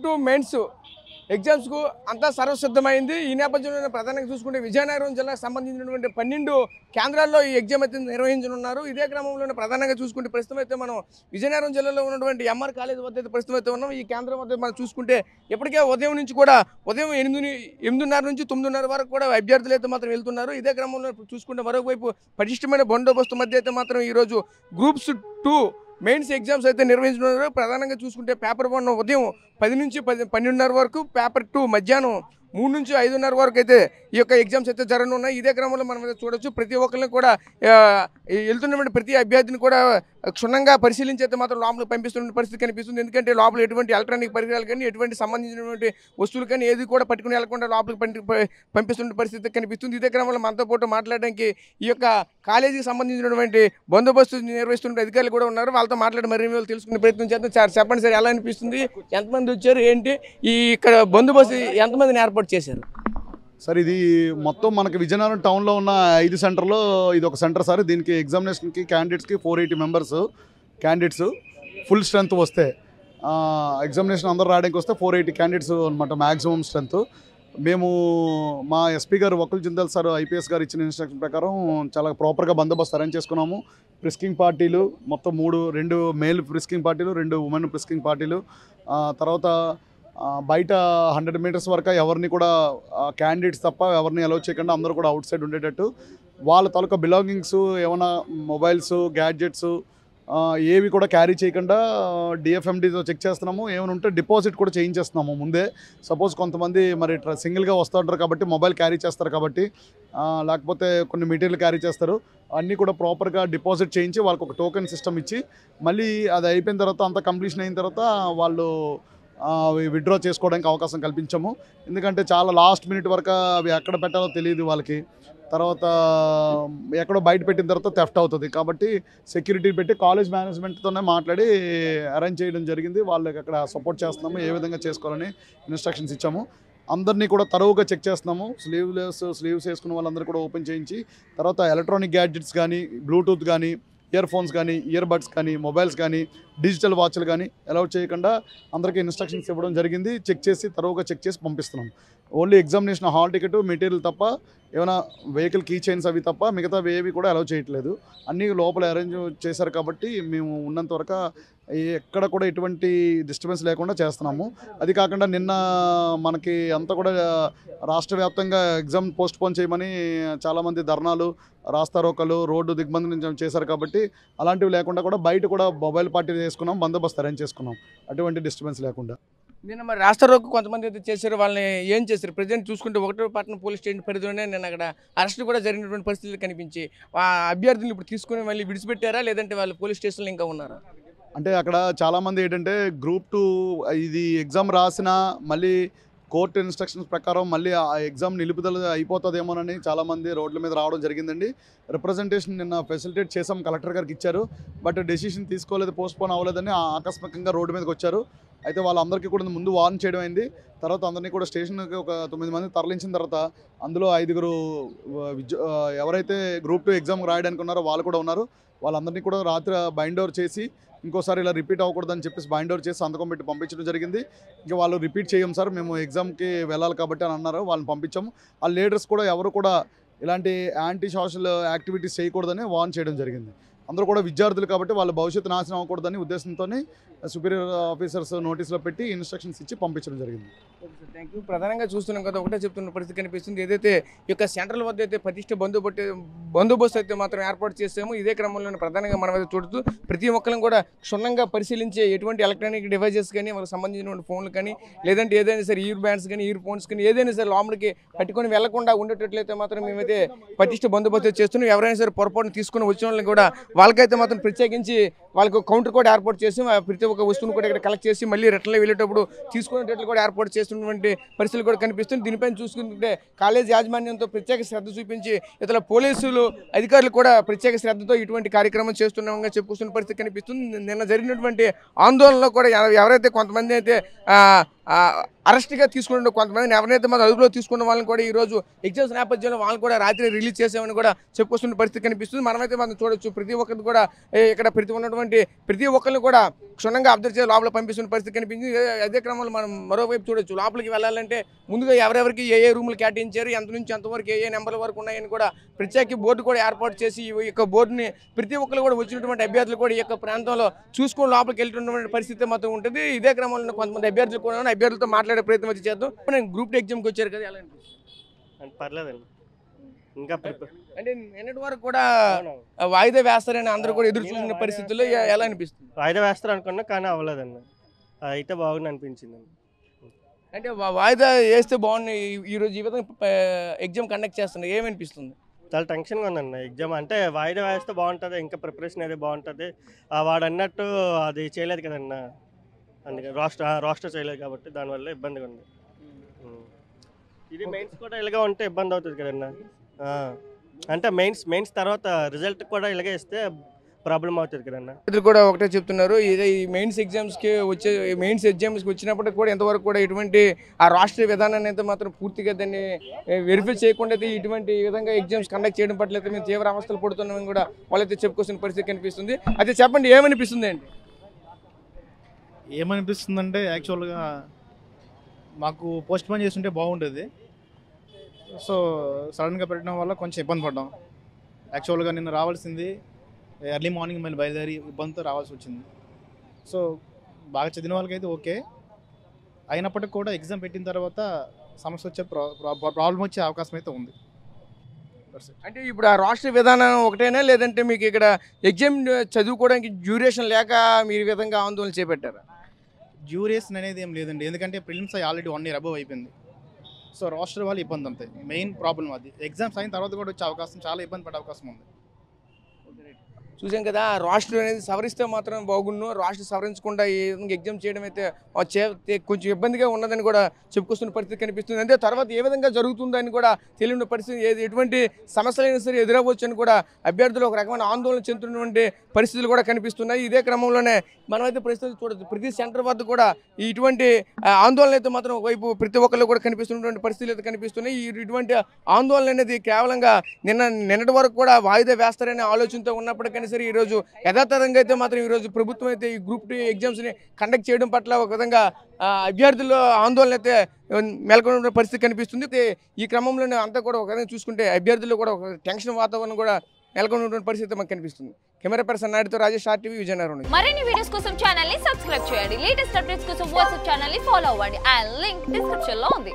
2 mains ఎగ్జామ్స్కు అంతా సర్వసిద్ధమైంది. ఈ నేపథ్యంలో ప్రధానంగా చూసుకుంటే విజయనగరం జిల్లాకు సంబంధించినటువంటి 12 కేంద్రాల్లో ఈ ఎగ్జామ్ అయితే నిర్వహించనున్నారు. ఇదే క్రమంలోనే ప్రధానంగా చూసుకుంటే ప్రస్తుతం అయితే మనం విజయనగరం జిల్లాలో ఉన్నటువంటి ఎంఆర్ కాలేజ్ వద్ద అయితే ప్రస్తుతం అయితే ఉన్నాం. ఈ కేంద్రం వద్ద మనం చూసుకుంటే ఇప్పటికే ఉదయం నుంచి కూడా ఉదయం 8:30 నుంచి 9:30 వరకు కూడా అభ్యర్థులు అయితే మాత్రం వెళ్తున్నారు. ఇదే క్రమంలో చూసుకుంటే మరోవైపు పటిష్టమైన బందోబస్తు మధ్య అయితే మాత్రం ఈరోజు గ్రూప్స్ 2 మెయిన్స్ ఎగ్జామ్స్ అయితే నిర్వహించుకున్నారు. ప్రధానంగా చూసుకుంటే పేపర్ 1 ఉదయం 10 నుంచి 12:30 వరకు, పేపర్ 2 మధ్యాహ్నం 3 నుంచి 5:30 వరకు అయితే ఈ యొక్క ఎగ్జామ్స్ అయితే జరగనున్నాయి. ఇదే క్రమంలో మనం చూడొచ్చు ప్రతి ఒక్కరిని కూడా వెళ్తున్నటువంటి ప్రతి అభ్యర్థిని కూడా క్షుణ్ణంగా పరిశీలించి అయితే మాత్రం లోపలికి పంపిస్తున్న పరిస్థితి కనిపిస్తుంది. ఎందుకంటే లోపల ఎటువంటి ఎలక్ట్రానిక్ పరికరాలు కానీ ఎటువంటి సంబంధించినటువంటి వస్తువులు కానీ ఏది కూడా పట్టుకుని వెళ్లకుండా లోపలికి పంపిస్తున్న పరిస్థితి కనిపిస్తుంది. ఇదే క్రమంలో మనతో పాటు మాట్లాడడానికి ఈ యొక్క కాలేజీకి సంబంధించినటువంటి బందోబస్తు నిర్వహిస్తున్న అధికారులు కూడా ఉన్నారు. వాళ్ళతో మాట్లాడి మరిన్ని తెలుసుకునే ప్రయత్నం చేద్దాం. సార్ చెప్పండి సార్, ఎలా అనిపిస్తుంది, ఎంతమంది వచ్చారు, ఏంటి ఈ ఇక్కడ బందోబస్తు ఎంతమందిని ఏర్పాటు చేశారు? సార్ ఇది మొత్తం మనకి విజయనగరం టౌన్లో ఉన్న 5 సెంటర్లో ఇది ఒక సెంటర్ సార్. దీనికి ఎగ్జామినేషన్కి క్యాండిడేట్స్కి 480 మెంబర్స్ క్యాండిడేట్స్ ఫుల్ స్ట్రెంత్ వస్తే ఎగ్జామినేషన్ అందరూ రాయడానికి వస్తే 480 క్యాండిడేట్స్ అనమాట మ్యాక్సిమం స్ట్రెంత్. మేము మా ఎస్పీ గారు వకుల్ జిందాల్ సార్ ఐపీఎస్ గారు ఇచ్చిన ఇన్స్ట్రక్షన్ ప్రకారం చాలా ప్రాపర్గా బందోబస్తు అరేంజ్ చేసుకున్నాము. ప్రిస్కింగ్ పార్టీలు మొత్తం 2 మేల్ ప్రిస్కింగ్ పార్టీలు, 2 ఉమెన్ ప్రిస్కింగ్ పార్టీలు, తర్వాత బయట 100 మీటర్స్ వరకు ఎవరిని కూడా క్యాండిడేట్స్ తప్ప ఎవరిని అలౌ చేయకుండా అందరూ కూడా అవుట్ సైడ్ ఉండేటట్టు వాళ్ళ తాలూకా బిలాంగింగ్స్ ఏమైనా మొబైల్స్ గ్యాడ్జెట్స్ ఏవి కూడా క్యారీ చేయకుండా డిఎఫ్ఎండితో చెక్ చేస్తున్నాము. ఏమైనా ఉంటే డిపాజిట్ కూడా చేయించేస్తున్నాము ముందే. సపోజ్ కొంతమంది మరి సింగిల్గా వస్తూ ఉంటారు కాబట్టి మొబైల్ క్యారీ చేస్తారు కాబట్టి, లేకపోతే కొన్ని మెటీరియల్ క్యారీ చేస్తారు, అన్నీ కూడా ప్రాపర్గా డిపాజిట్ చేయించి వాళ్ళకి ఒక టోకెన్ సిస్టమ్ ఇచ్చి మళ్ళీ అది అయిపోయిన తర్వాత అంతా కంప్లీషన్ అయిన తర్వాత వాళ్ళు విత్డ్రా చేసుకోవడానికి అవకాశం కల్పించాము. ఎందుకంటే చాలా లాస్ట్ మినిట్ వరకు అవి ఎక్కడ పెట్టాలో తెలియదు వాళ్ళకి. తర్వాత ఎక్కడో బయట పెట్టిన తర్వాత థెఫ్ట్ అవుతుంది కాబట్టి సెక్యూరిటీ పెట్టి కాలేజ్ మేనేజ్మెంట్తోనే మాట్లాడి అరేంజ్ చేయడం జరిగింది. వాళ్ళకి అక్కడ సపోర్ట్ చేస్తున్నాము, ఏ విధంగా చేసుకోవాలని ఇన్స్ట్రక్షన్స్ ఇచ్చాము. అందరినీ కూడా తరువుగా చెక్ చేస్తున్నాము. స్లీవ్స్ వేసుకున్న వాళ్ళందరూ కూడా ఓపెన్ చేయించి తర్వాత ఎలక్ట్రానిక్ గ్యాడ్జెట్స్ కానీ, బ్లూటూత్ కానీ, ఇయర్ ఫోన్స్ కానీ, ఇయర్ బడ్స్ కానీ, మొబైల్స్ కానీ, డిజిటల్ వాచ్లు కానీ అలౌ చేయకుండా అందరికీ ఇన్స్ట్రక్షన్స్ ఇవ్వడం జరిగింది. తరువుగా చెక్ చేసి పంపిస్తున్నాం. Only examination hall ticket material తప్ప, ఏమైనా వెహికల్ కీ చైన్స్ అవి తప్ప మిగతా ఏవి కూడా అలౌ చేయట్లేదు. అన్నీ లోపల అరేంజ్ చేశారు కాబట్టి మేము ఉన్నంత వరకు ఎక్కడ కూడా ఎటువంటి డిస్టర్బెన్స్ లేకుండా చేస్తున్నాము. అది కాకుండా నిన్న మనకి అంతా కూడా రాష్ట్ర వ్యాప్తంగా ఎగ్జామ్ పోస్ట్పోన్ చేయమని చాలామంది ధర్నాలు, రాస్తారోకలు, రోడ్డు దిగ్బంధనం చేశారు కాబట్టి అలాంటివి లేకుండా కూడా బయట కూడా మొబైల్ పార్టీ చేసుకున్నాం, బందోబస్తు అరేంజ్ చేసుకున్నాం అటువంటి డిస్టర్బెన్స్ లేకుండా. నిన్న మరి రాష్ట్రరోకు కొంతమంది అయితే చేశారు, వాళ్ళని ఏం చేశారు? ప్రజెంట్ చూసుకుంటే 1వ పట్టణ పోలీస్ స్టేషన్ పరిధిలోనే నేను అక్కడ అరెస్ట్ కూడా జరిగినటువంటి పరిస్థితులు కనిపించి ఆ అభ్యర్థులు ఇప్పుడు తీసుకుని మళ్ళీ విడిచిపెట్టారా, లేదంటే వాళ్ళు పోలీస్ స్టేషన్లో ఇంకా ఉన్నారా? అంటే అక్కడ చాలామంది ఏంటంటే గ్రూప్ 2 ఇది ఎగ్జామ్ రాసిన మళ్ళీ కోర్టు ఇన్స్ట్రక్షన్స్ ప్రకారం మళ్ళీ ఆ ఎగ్జామ్ నిలుపుదల అయిపోతుందేమోనని చాలామంది రోడ్ల మీద రావడం జరిగిందండి. రిప్రజెంటేషన్ నిన్న ఫెసిలిటేట్ చేసాం, కలెక్టర్ గారికి ఇచ్చారు. బట్ డెసిషన్ తీసుకోలేదు, పోస్ట్పోన్ అవ్వలేదని ఆకస్మికంగా రోడ్డు మీదకి వచ్చారు. అయితే వాళ్ళందరికీ కూడా ముందు వార్న్ చేయడం అయింది. తర్వాత అందరినీ కూడా స్టేషన్కి ఒక 9 మంది తరలించిన తర్వాత అందులో 5గురు ఎవరైతే గ్రూప్ 2 ఎగ్జామ్ రాయడానికి ఉన్నారో వాళ్ళు కూడా ఉన్నారు. వాళ్ళందరినీ కూడా రాత్రి బైండ్ ఓవర్ చేసి ఇంకోసారి ఇలా రిపీట్ అవ్వకూడదని చెప్పేసి బైండ్ ఓవర్ చేసి సంతకం పెట్టి పంపించడం జరిగింది. ఇంకా వాళ్ళు రిపీట్ చేయం సార్, మేము ఎగ్జామ్కి వెళ్ళాలి కాబట్టి అని అన్నారు. వాళ్ళని పంపించాము. ఆ లీడర్స్ కూడా ఎవరు కూడా ఇలాంటి యాంటీ సోషల్ యాక్టివిటీస్ చేయకూడదని వార్న్ చేయడం జరిగింది. అందరూ కూడా విద్యార్థులు కాబట్టి వాళ్ళ భవిష్యత్తు నాశనం అవ్వకూడదని ఉద్దేశంతో సుపీరియర్ ఆఫీసర్స్ నోటీసులో పెట్టి ఇన్స్ట్రక్షన్స్ ఇచ్చి పంపించడం జరిగింది. Thank you. ప్రధానంగా చూస్తున్నాం కదా, ఒకటే చెప్తున్న పరిస్థితి కనిపిస్తుంది. ఏదైతే ఈ యొక్క సెంట్రల్ వద్ద అయితే పటిష్ట బందోబస్తు అయితే మాత్రం ఏర్పాటు చేసాము. ఇదే క్రమంలో ప్రధానంగా మనం అయితే చూడుతూ ప్రతి ఒక్కరిని కూడా క్షుణ్ణంగా పరిశీలించే ఎటువంటి ఎలక్ట్రానిక్ డివైజెస్ కానీ, వాళ్ళకి సంబంధించినటువంటి ఫోన్లు కానీ, లేదంటే ఏదైనా సరే ఇయర్ బ్యాండ్స్ కానీ, ఇయర్ ఫోన్స్ కానీ ఏదైనా సరే లోపలికి పట్టుకొని వెళ్లకుండా ఉండేటట్లయితే మాత్రం మేమైతే పటిష్ట బందోబస్తు చేస్తున్నాం. ఎవరైనా సరే పొరపాటును తీసుకుని వచ్చిన వాళ్ళని కూడా వాళ్ళకైతే మాత్రం ప్రత్యేకించి వాళ్ళకు కౌంటర్ కూడా ఏర్పాటు చేసి ప్రతి ఒక్క వస్తువును కూడా ఇక్కడ కలెక్ట్ చేసి మళ్ళీ రిటర్న్లో వెళ్ళేటప్పుడు తీసుకునేటట్లు కూడా ఏర్పాటు చేస్తున్నటువంటి పరిస్థితులు కూడా కనిపిస్తుంది. దీనిపైన చూసుకుంటే కాలేజ్ యాజమాన్యంతో ప్రత్యేక శ్రద్ధ చూపించి ఇతర పోలీసులు అధికారులు కూడా ప్రత్యేక శ్రద్ధతో ఇటువంటి కార్యక్రమం చేస్తున్నామని చెప్పుకున్న పరిస్థితి కనిపిస్తుంది. నిన్న జరిగినటువంటి ఆందోళనలో కూడా ఎవరైతే కొంతమంది అయితే అరెస్ట్గా తీసుకున్న కొంతమందిని ఎవరైతే మన అదుపులో తీసుకున్న వాళ్ళని కూడా ఈరోజు ఎగ్జామ్స్ నేపథ్యంలో వాళ్ళని కూడా రాత్రి రిలీజ్ చేసామని కూడా చెప్పుకొస్తున్న పరిస్థితి కనిపిస్తుంది. మనమైతే మనం చూడొచ్చు ప్రతి ఒక్కరికి కూడా ఇక్కడ ప్రతి ఉన్నటువంటి ఉన్నటువంటి ప్రతి ఒక్కరిని కూడా క్షుణ్ణంగా అబ్జర్వ్ చేసి లోపల పంపిస్తున్న పరిస్థితి కనిపించింది. అదే క్రమంలో మనం మరోవైపు చూడొచ్చు, లోపలికి వెళ్ళాలంటే ముందుగా ఎవరెవరికి ఏ రూములు కేటాయించారు, ఎంత నుంచి ఎంతవరకు ఏ నెంబర్ల వరకు ఉన్నాయని కూడా ప్రత్యేక బోర్డు కూడా ఏర్పాటు చేసి ఈ యొక్క బోర్డుని ప్రతి ఒక్కరు కూడా వచ్చినటువంటి అభ్యర్థులు కూడా ఈ యొక్క ప్రాంతంలో చూసుకొని లోపలికి వెళ్తున్నటువంటి పరిస్థితి మాత్రం ఉంటుంది. ఇదే క్రమంలో కొంతమంది అభ్యర్థులు కూడా అభ్యర్థులతో మాట్లాడే ప్రయత్నం అయితే చేద్దాం. నేను గ్రూప్ టీ ఎగ్జామ్కి వచ్చారు కదా, ఎలా అనిపిస్తుంది? పర్లేదండి, ఇంకా అంటే నిన్నటి వరకు కూడా వాయిదా వేస్తారని అందరూ కూడా ఎదురు చూసిన పరిస్థితుల్లో ఎలా అనిపిస్తుంది? వాయిదా వేస్తారు అనుకున్నా కానీ అవ్వలేదండి, అయితే బాగుంది అనిపించింది. అంటే వాయిదా వేస్తే బాగుంది, ఈరోజు ఈ విధంగా ఎగ్జామ్ కండక్ట్ చేస్తున్నారు, ఏమనిపిస్తుంది? చాలా టెన్షన్గా ఉందండి ఎగ్జామ్. అంటే వాయిదా వేస్తే బాగుంటుంది, ఇంకా ప్రిపరేషన్ అనేది బాగుంటుంది. వాడు అన్నట్టు అది చేయలేదు కదన్న, అందుకే రోస్టర్ చేయలేదు కాబట్టి దానివల్ల ఇబ్బందిగా ఉంది. ఇది మెయిన్స్ కూడా ఇలాగే ఉంటే ఇబ్బంది అవుతుంది కదన్న. అంటే మెయిన్స్ తర్వాత రిజల్ట్ కూడా ఇలాగే ఇస్తే ప్రాబ్లం అవుతుంది కదన్న. ఇది కూడా ఒకటే చెప్తున్నారు, ఇదే ఈ మెయిన్స్ ఎగ్జామ్స్కి వచ్చినప్పటికి కూడా ఎంతవరకు కూడా ఇటువంటి ఆ రాష్ట్రీయ విధానాన్ని అయితే మాత్రం పూర్తిగా దాన్ని వెరిఫై చేయకుండా ఇటువంటి విధంగా ఎగ్జామ్స్ కండక్ట్ చేయడం పట్ల అయితే మేము తీవ్ర అవస్థలు పడుతున్నామని కూడా వాళ్ళైతే చెప్పుకోవాల్సిన పరిస్థితి కనిపిస్తుంది. అయితే చెప్పండి, ఏమనిపిస్తుంది అండి? ఏమనిపిస్తుందంటే యాక్చువల్గా మాకు పోస్ట్ పోన్ చేస్తుంటే బాగుండేది. సో సడన్గా పెట్టడం వల్ల కొంచెం ఇబ్బంది పడ్డాం. యాక్చువల్గా నిన్న రావాల్సింది ఎర్లీ మార్నింగ్ మళ్ళీ బయలుదేరి ఇబ్బందితో రావాల్సి వచ్చింది. సో బాగా చదివిన వాళ్ళకైతే ఓకే, అయినప్పటికీ కూడా ఎగ్జామ్ పెట్టిన తర్వాత సమస్య వచ్చే ప్రాబ్లం వచ్చే అవకాశం అయితే ఉంది. అంటే ఇప్పుడు ఆ రాష్ట్ర విధానం ఒకటేనా, లేదంటే మీకు ఇక్కడ ఎగ్జామ్ చదువుకోవడానికి డ్యూరేషన్ లేక మీరు ఈ విధంగా ఆందోళన చేపట్టారా? డ్యూరేషన్ అనేది ఏం లేదండి, ఎందుకంటే ప్రిలిమ్స్ ఆల్రెడీ 1 year అబవ్ అయిపోయింది. సో రాష్ట్ర వాళ్ళు ఇబ్బంది అంతే మెయిన్ ప్రాబ్లం. అది ఎగ్జామ్స్ అయిన తర్వాత కూడా వచ్చే అవకాశం, చాలా ఇబ్బంది పడే అవకాశం ఉంది. చూసాం కదా, రాష్ట్రం అనేది సవరిస్తే మాత్రం బాగుండు, రాష్ట్రం సవరించకుండా ఈ ఎగ్జామ్ చేయడం అయితే కొంచెం ఇబ్బందిగా ఉన్నదని కూడా చెప్పుకొస్తున్న పరిస్థితి కనిపిస్తుంది. అంటే తర్వాత ఏ విధంగా జరుగుతుందని కూడా తెలియని పరిస్థితి, ఎటువంటి సమస్యలైనా సరే ఎదురవ్వచ్చు అని కూడా అభ్యర్థులు ఒక రకమైన ఆందోళన చెందుతున్నటువంటి పరిస్థితులు కూడా కనిపిస్తున్నాయి. ఇదే క్రమంలోనే మనమైతే ప్రస్తుతం చూడొచ్చు, ప్రతి సెంటర్ వద్ద కూడా ఇటువంటి ఆందోళన అయితే మాత్రం ఒకవైపు ప్రతి ఒక్కళ్ళు కూడా కనిపిస్తున్నటువంటి పరిస్థితులు అయితే కనిపిస్తున్నాయి. ఇటువంటి ఆందోళన అనేది కేవలంగా నిన్నటి వరకు కూడా వాయిదా వేస్తారనే ఆలోచనతో ఉన్నప్పటికీ సరే ఈరోజు యథాతథంగా అయితే మాత్రం ఈరోజు ప్రభుత్వం అయితే ఈ గ్రూప్ 2 ఎగ్జామ్స్ని కండక్ట్ చేయడం పట్ల ఒక విధంగా అభ్యర్థుల ఆందోళన అయితే నెలకొన్న పరిస్థితి కనిపిస్తుంది. ఈ క్రమంలోనే అంతా కూడా ఒక విధంగా చూసుకుంటే అభ్యర్థులు కూడా ఒక టెన్షన్ వాతావరణం కూడా నెలకొన్నటువంటి పరిస్థితి మాకు కనిపిస్తుంది. కెమెరా పర్సన్ నాయుడుతో రాజేష్, RTV విజయనగరం. మరిన్ని వీడియోస్ కోసం ఛానల్ ని సబ్స్క్రైబ్ చేయండి. లేటెస్ట్ అప్డేట్స్ కోసం వాట్సాప్ ఛానల్ ని ఫాలో అవ్వండి. ఆ లింక్ డిస్క్రిప్షన్ లో ఉంది.